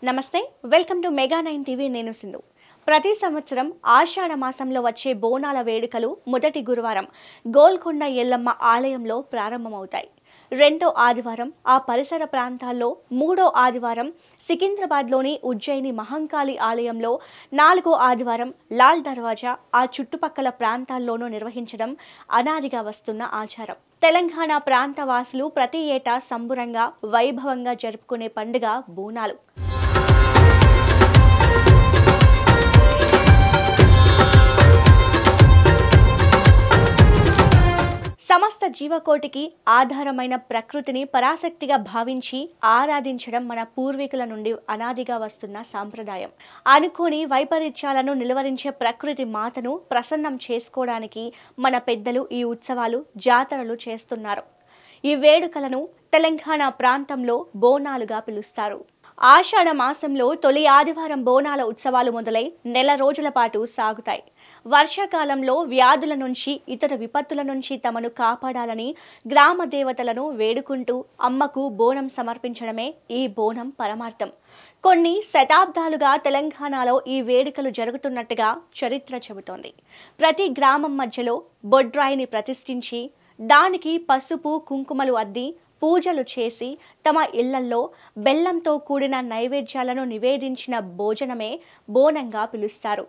నమస్తే welcome to mega 9 TV నేను సింధు ప్రతి సంవత్సరం ఆషాఢ మాసంలో వచ్చే బోనాల వేడుకలు మొదటి గురువారం గోల్కొండ ఎల్లమ్మ ఆలయంలో ప్రారంభమవుతాయి. రెండో ఆదివారం ఆ పరిసర ప్రాంతాల్లో, మూడో ఆదివారం సికింద్రాబాద్లోని ఉజ్జయిని మహంకాళి ఆలయంలో, నాలుగో ఆదివారం లాల్ దర్వాజా ఆ చుట్టుపక్కల ప్రాంతాల్లోనూ నిర్వహించడం అనాదిగా వస్తున్న ఆచారం. తెలంగాణ ప్రాంత వాసులు ప్రతి ఏటా సంబురంగా వైభవంగా జరుపుకునే పండుగ బోనాలు. సమస్త జీవకోటికి ఆధారమైన ప్రకృతిని పరాశక్తిగా భావించి ఆరాధించడం మన పూర్వీకుల నుండి అనాదిగా వస్తున్న సాంప్రదాయం. అనుకోని వైపరీత్యాలను నిలువరించే ప్రకృతి మాతను ప్రసన్నం చేసుకోవడానికి మన పెద్దలు ఈ ఉత్సవాలు, జాతరలు చేస్తున్నారు. ఈ వేడుకలను తెలంగాణ ప్రాంతంలో బోనాలుగా పిలుస్తారు. ఆషాఢ మాసంలో తొలి ఆదివారం బోనాల ఉత్సవాలు మొదలై నెల రోజుల పాటు సాగుతాయి. వర్షాకాలంలో వ్యాధుల నుంచి, ఇతర విపత్తుల నుంచి తమను కాపాడాలని గ్రామ దేవతలను వేడుకుంటూ అమ్మకు బోనం సమర్పించడమే ఈ బోనం పరమార్థం. కొన్ని శతాబ్దాలుగా తెలంగాణలో ఈ వేడుకలు జరుగుతున్నట్టుగా చరిత్ర చెబుతోంది. ప్రతి గ్రామం మధ్యలో బొడ్రాయిని ప్రతిష్ఠించి దానికి పసుపు, కుంకుమలు అద్ది పూజలు చేసి తమ ఇళ్లల్లో బెల్లంతో కూడిన నైవేద్యాలను నివేదించిన భోజనమే బోనంగా పిలుస్తారు.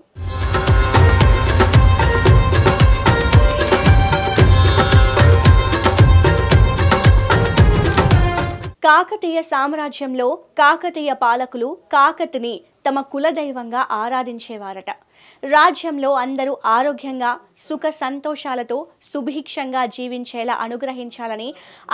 కాకతీయ సామ్రాజ్యంలో కాకతీయ పాలకులు కాకతిని తమ కులదైవంగా ఆరాధించేవారట. రాజ్యంలో అందరూ ఆరోగ్యంగా, సుఖ సంతోషాలతో సుభిక్షంగా జీవించేలా అనుగ్రహించాలని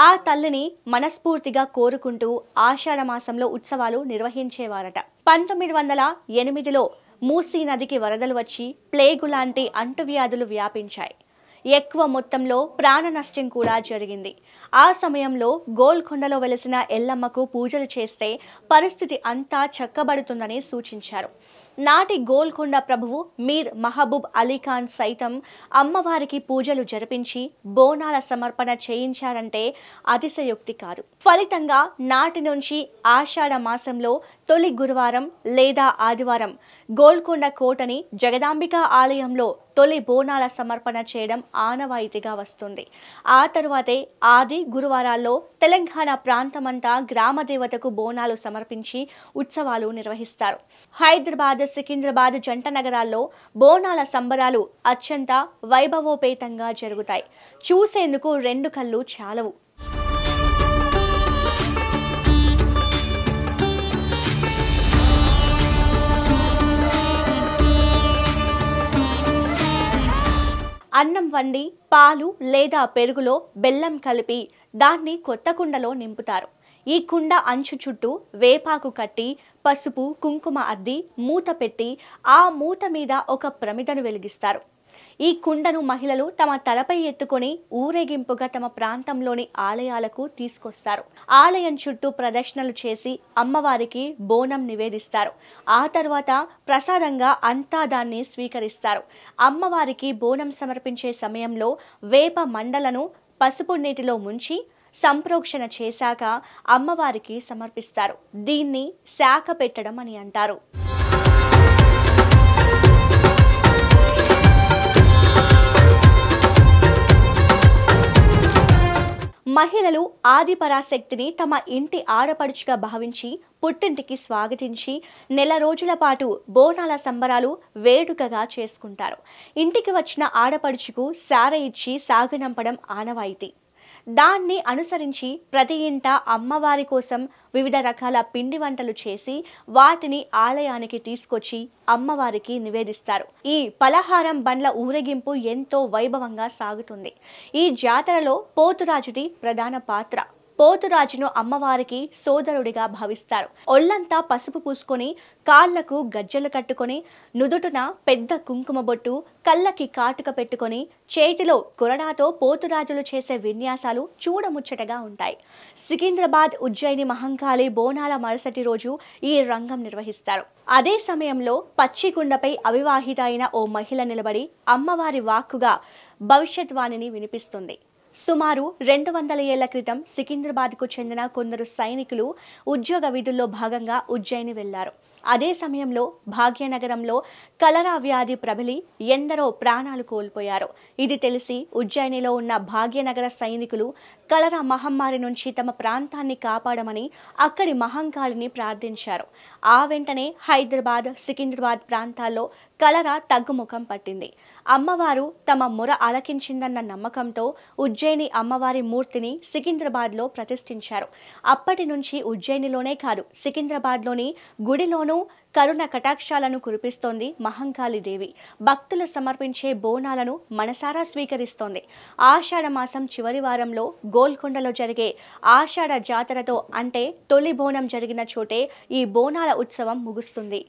ఆ తల్లిని మనస్ఫూర్తిగా కోరుకుంటూ ఆషాఢ మాసంలో ఉత్సవాలు నిర్వహించేవారట. 1908లో మూసీ నదికి వరదలు వచ్చి ప్లేగు లాంటి అంటువ్యాధులు వ్యాపించాయి. ఎక్కువ మొత్తంలో ప్రాణ నష్టం కూడా జరిగింది. ఆ సమయంలో గోల్కొండలో వెలిసిన ఎల్లమ్మకు పూజలు చేస్తే పరిస్థితి అంతా చక్కబడుతుందని సూచించారు. నాటి గోల్కొండ ప్రభువు మీర్ మహబూబ్ అలీఖాన్ సైతం అమ్మవారికి పూజలు జరిపించి బోనాల సమర్పణ చేయించారంటే అతిశయోక్తి కాదు. ఫలితంగా నాటి నుంచి ఆషాఢ మాసంలో తొలి గురువారం లేదా ఆదివారం గోల్కొండ కోటని జగదాంబిక ఆలయంలో తొలి బోనాల సమర్పణ చేయడం ఆనవాయితీగా వస్తుంది. ఆ తరువాతే ఆది గురువారాల్లో తెలంగాణ ప్రాంతమంతా గ్రామ దేవతకు బోనాలు సమర్పించి ఉత్సవాలు నిర్వహిస్తారు. హైదరాబాద్, సికింద్రాబాద్ జంట నగరాల్లో బోనాల సంబరాలు అత్యంత వైభవోపేతంగా జరుగుతాయి. చూసేందుకు రెండు కళ్ళు చాలవు. అన్నం వండి పాలు లేదా పెరుగులో బెల్లం కలిపి దాన్ని కొత్త కుండలో నింపుతారు. ఈ కుండ అంచు చుట్టూ వేపాకు కట్టి పసుపు, కుంకుమ అద్ది మూత పెట్టి ఆ మూత మీద ఒక ప్రమిదను వెలిగిస్తారు. ఈ కుండను మహిళలు తమ తలపై ఎత్తుకొని ఊరేగింపుగా తమ ప్రాంతంలోని ఆలయాలకు తీసుకొస్తారు. ఆలయం చుట్టూ ప్రదక్షిణలు చేసి అమ్మవారికి బోనం నివేదిస్తారు. ఆ తర్వాత ప్రసాదంగా అంతా దాన్ని స్వీకరిస్తారు. అమ్మవారికి బోనం సమర్పించే సమయంలో వేప మండలను పసుపు నీటిలో ముంచి సంప్రోక్షణ చేశాక అమ్మవారికి సమర్పిస్తారు. దీన్ని శాఖ పెట్టడం అని అంటారు. మహిళలు ఆది పరాశక్తిని తమ ఇంటి ఆడపడుచుగా భావించి పుట్టింటికి స్వాగతించి నెల రోజుల పాటు బోనాల సంబరాలు వేడుకగా చేసుకుంటారు. ఇంటికి వచ్చిన ఆడపడుచుకు సారె ఇచ్చి సాగనంపడం ఆనవాయితీ. దాన్ని అనుసరించి ప్రతి ఇంట అమ్మవారి కోసం వివిధ రకాల పిండి వంటలు చేసి వాటిని ఆలయానికి తీసుకొచ్చి అమ్మవారికి నివేదిస్తారు. ఈ పలహారం బండ్ల ఊరేగింపు ఎంతో వైభవంగా సాగుతుంది. ఈ జాతరలో పోతురాజుది ప్రధాన పాత్ర. పోతురాజును అమ్మవారికి సోదరుడిగా భావిస్తారు. ఒళ్లంతా పసుపు పూసుకొని, కాళ్లకు గజ్జలు కట్టుకొని, నుదుటున పెద్ద కుంకుమ బొట్టు, కళ్ళకి కాటుక పెట్టుకొని, చేతిలో కొరడాతో పోతురాజులు చేసే విన్యాసాలు చూడముచ్చటగా ఉంటాయి. సికింద్రాబాద్, ఉజ్జయిని మహంకాళి బోనాల మరుసటి రోజు ఈ రంగం నిర్వహిస్తారు. అదే సమయంలో పచ్చికుండపై అవివాహిత అయిన ఓ మహిళ నిలబడి అమ్మవారి వాక్కుగా భవిష్యత్వాణిని వినిపిస్తుంది. సుమారు 200 ఏళ్ల క్రితం సికింద్రాబాద్కు చెందిన కొందరు సైనికులు ఉద్యోగ విధుల్లో భాగంగా ఉజ్జయిని వెళ్లారు. అదే సమయంలో భాగ్యనగరంలో కలరా వ్యాధి ప్రబలి ఎందరో ప్రాణాలు కోల్పోయారు. ఇది తెలిసి ఉజ్జయినిలో ఉన్న భాగ్యనగర సైనికులు కలరా మహమ్మారి నుంచి తమ ప్రాంతాన్ని కాపాడమని అక్కడి మహంకాళిని ప్రార్థించారు. ఆ వెంటనే హైదరాబాద్, సికింద్రాబాద్ ప్రాంతాల్లో కలరా తగ్గుముఖం పట్టింది. అమ్మవారు తమ మొర ఆలకించిందన్న నమ్మకంతో ఉజ్జయిని అమ్మవారి మూర్తిని సికింద్రాబాద్లో ప్రతిష్ఠించారు. అప్పటి నుంచి ఉజ్జయినిలోనే కాదు, సికింద్రాబాద్లోని గుడిలోనూ కరుణ కటాక్షాలను కురిపిస్తోంది మహంకాళి దేవి. భక్తులు సమర్పించే బోనాలను మనసారా స్వీకరిస్తోంది. ఆషాఢ మాసం చివరి వారంలో గోల్కొండలో జరిగే ఆషాఢ జాతరతో, అంటే తొలి బోనం జరిగిన చోటే ఈ బోనాల ఉత్సవం ముగుస్తుంది.